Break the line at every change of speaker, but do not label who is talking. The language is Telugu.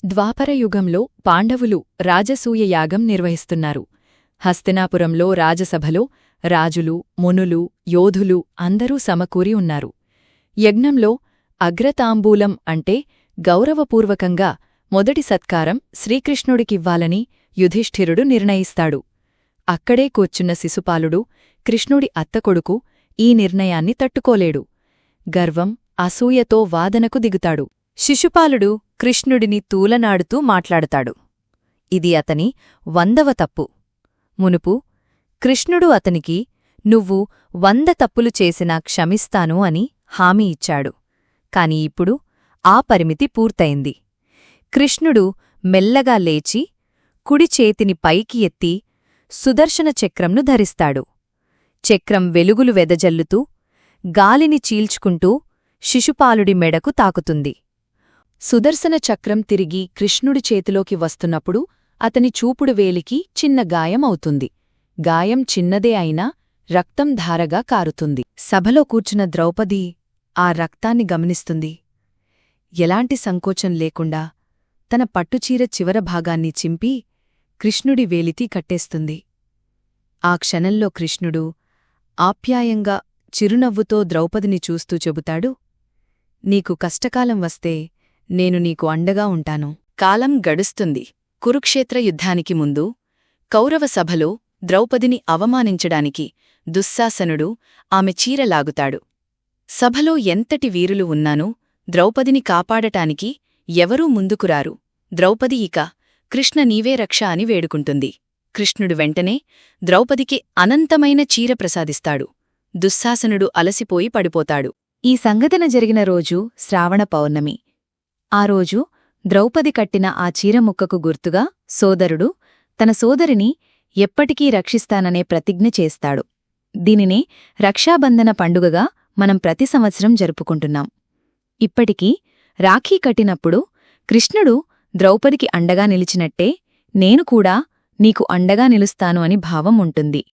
ద్వాపరయుగంలో పాండవులు రాజసూయ యాగం నిర్వహిస్తున్నారు. హస్తినాపురంలో రాజసభలో రాజులు, మునులు, యోధులు అందరూ సమకూరి ఉన్నారు. యజ్ఞంలో అగ్రతాంబూలం అంటే గౌరవపూర్వకంగా మొదటి సత్కారం శ్రీకృష్ణుడికివ్వాలని యుధిష్ఠిరుడు నిర్ణయిస్తాడు. అక్కడే కూర్చున్న శిశుపాలుడు, కృష్ణుడి అత్తకొడుకు, ఈ నిర్ణయాన్ని తట్టుకోలేడు. గర్వం, అసూయతో వాదనకు దిగుతాడు. శిశుపాలుడు కృష్ణుడిని తూలనాడుతూ మాట్లాడతాడు. ఇది అతని 100వ తప్పు. మునుపు కృష్ణుడు అతనికి నువ్వు 100 తప్పులు చేసినా క్షమిస్తాను అని హామీ ఇచ్చాడు. కాని ఇప్పుడు ఆ పరిమితి పూర్తయింది. కృష్ణుడు మెల్లగా లేచి కుడి చేతిని పైకి ఎత్తి సుదర్శన చక్రంను ధరిస్తాడు. చక్రం వెలుగులు వెదజల్లుతూ గాలిని చీల్చుకుంటూ శిశుపాలుడి మెడకు తాకుతుంది. సుదర్శన చక్రం తిరిగి కృష్ణుడి చేతిలోకి వస్తున్నప్పుడు అతని చూపుడు వేలికి చిన్న గాయం అవుతుంది. గాయం చిన్నదే అయినా రక్తం ధారగా కారుతుంది. సభలో కూర్చున్న ద్రౌపది ఆ రక్తాన్ని గమనిస్తుంది. ఎలాంటి సంకోచం లేకుండా తన పట్టుచీర చివర భాగాన్ని చింపి కృష్ణుడి వేలితి కట్టేస్తుంది. ఆ క్షణంలో కృష్ణుడు ఆప్యాయంగా చిరునవ్వుతో ద్రౌపదిని చూస్తూ చెబుతాడు, నీకు కష్టకాలం వస్తే నేను నీకు అండగా ఉంటాను. కాలం గడుస్తుంది. కురుక్షేత్ర యుద్ధానికి ముందు కౌరవ సభలో ద్రౌపదిని అవమానించడానికి దుశ్శాసనుడు ఆమె చీర లాగుతాడు. సభలో ఎంతటి వీరులు ఉన్నానూ ద్రౌపదిని కాపాడటానికి ఎవరూ ముందుకురారు. ద్రౌపది ఇక కృష్ణ నీవే రక్ష అని వేడుకుంటుంది. కృష్ణుడు వెంటనే ద్రౌపదికి అనంతమైన చీర ప్రసాదిస్తాడు. దుశ్శాసనుడు అలసిపోయి పడిపోతాడు. ఈ సంఘటన జరిగిన రోజు శ్రావణ పౌర్ణమి. ఆ రోజు ద్రౌపది కట్టిన ఆ చీరముక్కకు గుర్తుగా సోదరుడు తన సోదరిని ఎప్పటికీ రక్షిస్తాననే ప్రతిజ్ఞ చేస్తాడు. దీనినే రక్షాబంధన పండుగగా మనం ప్రతి సంవత్సరం జరుపుకుంటున్నాం. ఇప్పటికీ రాఖీ కట్టినప్పుడు కృష్ణుడు ద్రౌపదికి అండగా నిలిచినట్టే నేను కూడా నీకు అండగా నిలుస్తాను అని భావం ఉంటుంది.